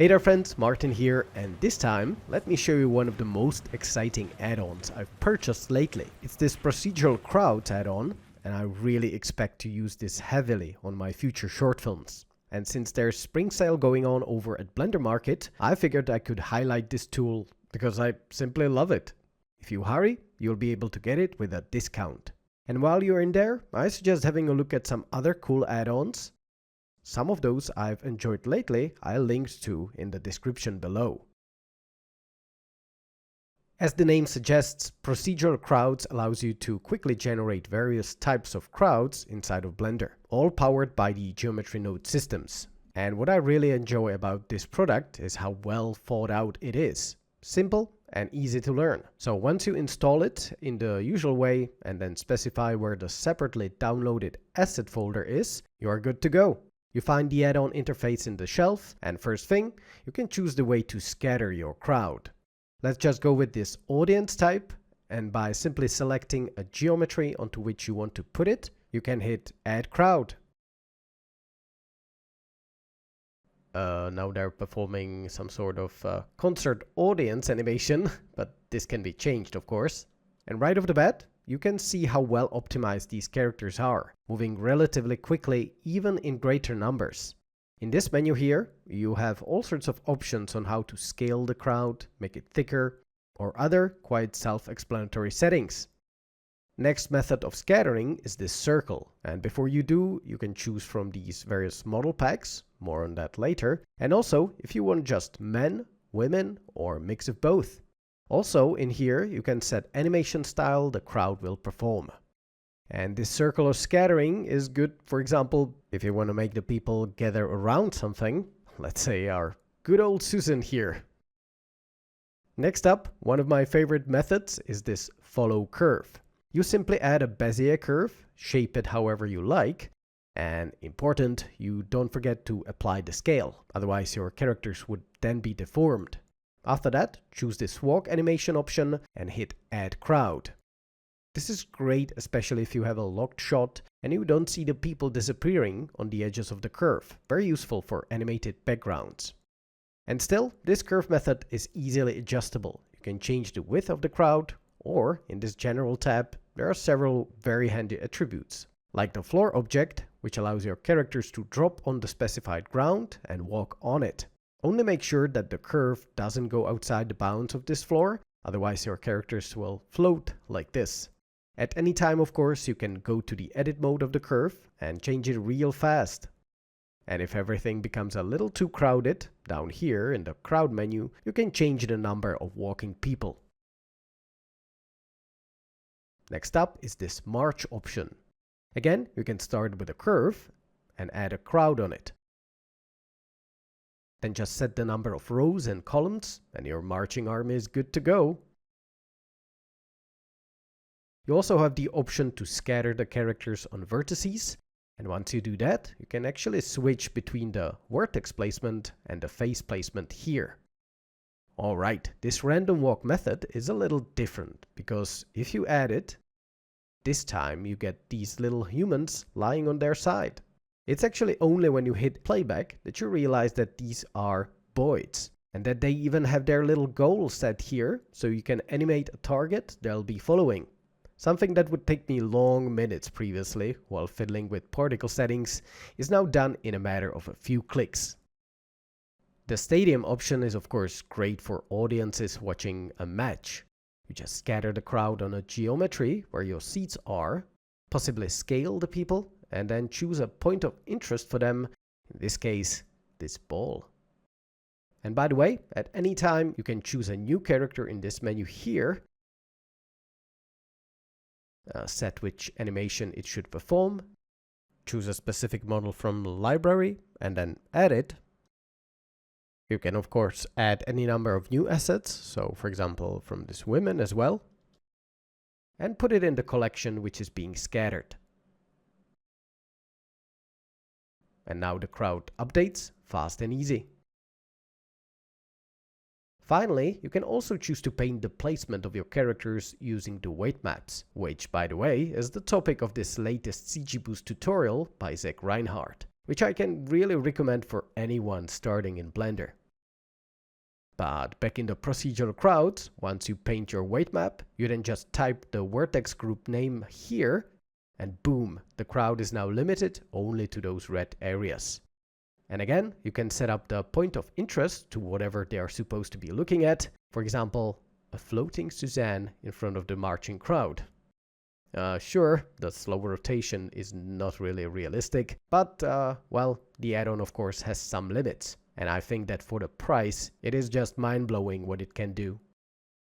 Hey there friends, Martin here, and this time let me show you one of the most exciting add-ons I've purchased lately. It's this Procedural Crowds add-on, and I really expect to use this heavily on my future short films. And since there's spring sale going on over at Blender Market, I figured I could highlight this tool because I simply love it. If you hurry, you'll be able to get it with a discount. And while you're in there, I suggest having a look at some other cool add-ons. Some of those I've enjoyed lately I'll link to in the description below. As the name suggests, Procedural Crowds allows you to quickly generate various types of crowds inside of Blender, all powered by the geometry node systems. And what I really enjoy about this product is how well thought out it is. Simple and easy to learn. So once you install it in the usual way and then specify where the separately downloaded asset folder is, you are good to go. You find the add-on interface in the shelf, and first thing, you can choose the way to scatter your crowd. Let's just go with this audience type, and by simply selecting a geometry onto which you want to put it, you can hit Add Crowd. Now they're performing some sort of concert audience animation, but this can be changed, of course. And right off the bat, you can see how well optimized these characters are, moving relatively quickly even in greater numbers. In this menu here, you have all sorts of options on how to scale the crowd, make it thicker, or other quite self-explanatory settings. Next method of scattering is this circle, and before you do, you can choose from these various model packs, more on that later, and also if you want just men, women, or a mix of both. Also in here you can set animation style the crowd will perform. And this circular scattering is good, for example, if you want to make the people gather around something, let's say our good old Susan here. Next up, one of my favorite methods is this follow curve. You simply add a Bezier curve, shape it however you like, and important, you don't forget to apply the scale, otherwise your characters would then be deformed. After that, choose this walk animation option and hit Add Crowd. This is great especially if you have a locked shot and you don't see the people disappearing on the edges of the curve. Very useful for animated backgrounds. And still, this curve method is easily adjustable. You can change the width of the crowd, or in this general tab, there are several very handy attributes, like the floor object, which allows your characters to drop on the specified ground and walk on it. Only make sure that the curve doesn't go outside the bounds of this floor, otherwise your characters will float like this. At any time, of course, you can go to the edit mode of the curve and change it real fast. And if everything becomes a little too crowded, down here in the crowd menu, you can change the number of walking people. Next up is this march option. Again, you can start with a curve and add a crowd on it. Then just set the number of rows and columns, and your marching army is good to go. You also have the option to scatter the characters on vertices, and once you do that, you can actually switch between the vertex placement and the face placement here. Alright, this random walk method is a little different, because if you add it, this time you get these little humans lying on their side. It's actually only when you hit playback that you realize that these are voids, and that they even have their little goal set here, so you can animate a target they'll be following. Something that would take me long minutes previously, while fiddling with particle settings, is now done in a matter of a few clicks. The stadium option is of course great for audiences watching a match. You just scatter the crowd on a geometry where your seats are, possibly scale the people, and then choose a point of interest for them, in this case, this ball. And by the way, at any time you can choose a new character in this menu here, set which animation it should perform, choose a specific model from the library, and then add it. You can of course add any number of new assets, so for example from this women as well, and put it in the collection which is being scattered. And now the crowd updates fast and easy. Finally, you can also choose to paint the placement of your characters using the weight maps, which by the way is the topic of this latest CG Boost tutorial by Zach Reinhardt, which I can really recommend for anyone starting in Blender. But back in the Procedural Crowds, once you paint your weight map, you then just type the vertex group name here, and boom, the crowd is now limited only to those red areas. And again, you can set up the point of interest to whatever they are supposed to be looking at. For example, a floating Suzanne in front of the marching crowd. Sure, the slow rotation is not really realistic, but well, the add-on of course has some limits. And I think that for the price, it is just mind-blowing what it can do.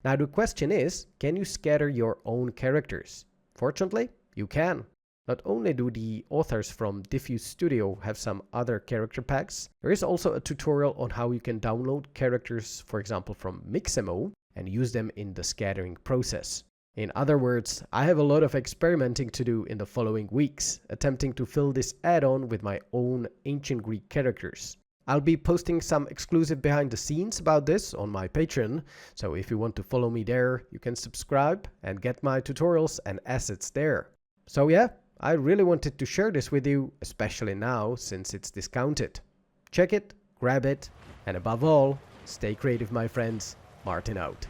Now the question is, can you scatter your own characters? Fortunately, you can. Not only do the authors from Diffuse Studio have some other character packs, there is also a tutorial on how you can download characters, for example from Mixamo, and use them in the scattering process. In other words, I have a lot of experimenting to do in the following weeks, attempting to fill this add-on with my own ancient Greek characters. I'll be posting some exclusive behind the scenes about this on my Patreon, so if you want to follow me there, you can subscribe and get my tutorials and assets there. So yeah, I really wanted to share this with you, especially now since it's discounted. Check it, grab it, and above all, stay creative my friends. Martin out.